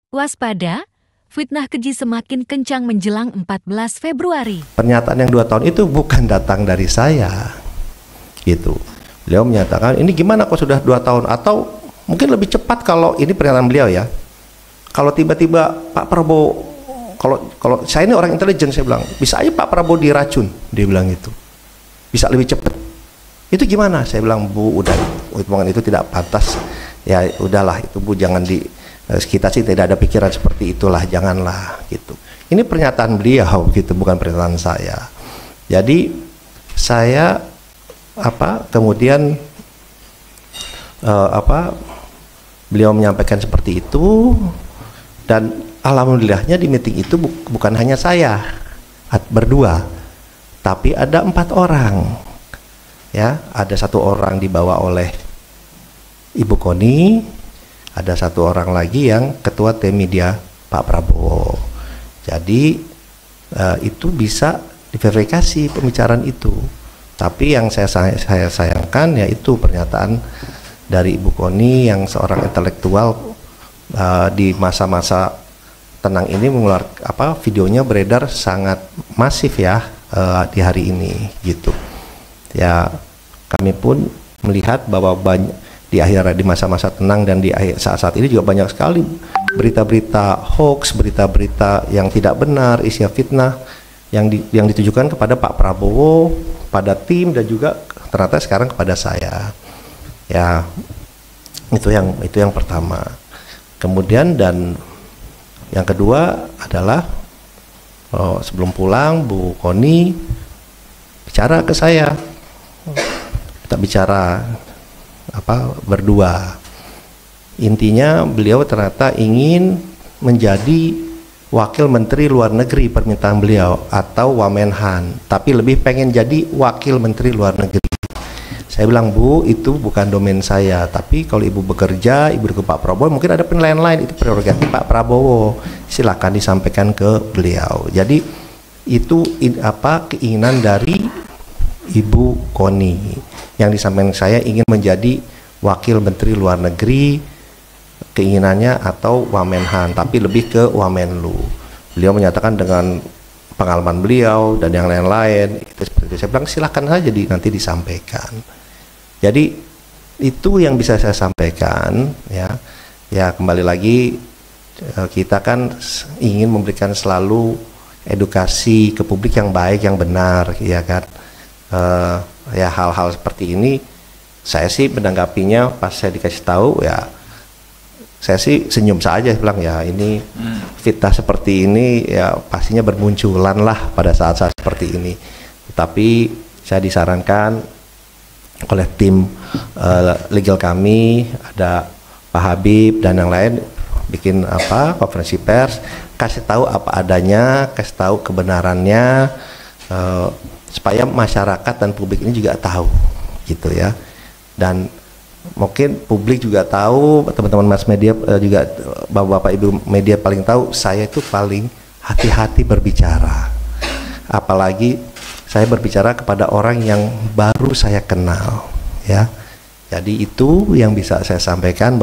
Waspada, fitnah keji semakin kencang menjelang 14 Februari. Pernyataan yang 2 tahun itu bukan datang dari saya, gitu. Beliau menyatakan, ini gimana kok sudah 2 tahun? Atau mungkin lebih cepat kalau ini pernyataan beliau ya. Kalau tiba-tiba Pak Prabowo, kalau saya ini orang intelijen, saya bilang, bisa aja Pak Prabowo diracun, dia bilang gitu. Bisa lebih cepat. Itu gimana? Saya bilang, Bu, udah, hitungan itu tidak pantas. Ya udahlah, itu Bu jangan kita sih tidak ada pikiran seperti itulah, janganlah gitu. Ini pernyataan beliau gitu, bukan pernyataan saya. Jadi saya kemudian beliau menyampaikan seperti itu, dan alhamdulillahnya di meeting itu bukan hanya saya berdua, tapi ada 4 orang ya. Ada 1 orang dibawa oleh Ibu Koni, ada 1 orang lagi yang ketua tim media Pak Prabowo. Jadi itu bisa diverifikasi pembicaraan itu. Tapi yang saya sayangkan yaitu pernyataan dari Ibu Koni yang seorang intelektual di masa-masa tenang ini mengeluarkan videonya beredar sangat masif ya di hari ini gitu. Ya kami pun melihat bahwa di masa-masa tenang dan di saat-saat ini juga banyak sekali berita-berita hoax, berita-berita yang tidak benar, isinya fitnah yang ditujukan kepada Pak Prabowo, pada tim, dan juga ternyata sekarang kepada saya. Ya, itu yang pertama. Kemudian dan yang kedua adalah sebelum pulang Bu Koni bicara ke saya. Kita bicara berdua. Intinya beliau ternyata ingin menjadi wakil menteri luar negeri, permintaan beliau, atau Wamenhan, tapi lebih pengen jadi wakil menteri luar negeri. Saya bilang, Bu, itu bukan domain saya, tapi kalau Ibu bekerja, Ibu ke Pak Prabowo, mungkin ada penilaian lain, itu prerogatif Pak Prabowo, silakan disampaikan ke beliau. Jadi itu keinginan dari Ibu Koni yang disampaikan saya, ingin menjadi wakil menteri luar negeri, keinginannya, atau Wamenhan, tapi lebih ke Wamenlu. Beliau menyatakan dengan pengalaman beliau dan yang lain-lain itu seperti itu. Saya bilang silakan saja nanti disampaikan. Jadi itu yang bisa saya sampaikan ya. Ya kembali lagi, kita kan ingin memberikan selalu edukasi ke publik yang baik, yang benar, ya kan. Ya hal-hal seperti ini saya sih menanggapinya pas saya dikasih tahu ya, saya sih senyum saja, bilang ya ini fitnah seperti ini ya pastinya bermunculan lah pada saat-saat seperti ini. Tapi saya disarankan oleh tim legal kami, ada Pak Habib dan yang lain, bikin konferensi pers, kasih tahu apa adanya, kasih tahu kebenarannya, supaya masyarakat dan publik ini juga tahu gitu ya. Dan mungkin publik juga tahu, teman-teman mass media juga, bapak-bapak ibu media paling tahu saya itu paling hati-hati berbicara, apalagi saya berbicara kepada orang yang baru saya kenal ya. Jadi itu yang bisa saya sampaikan.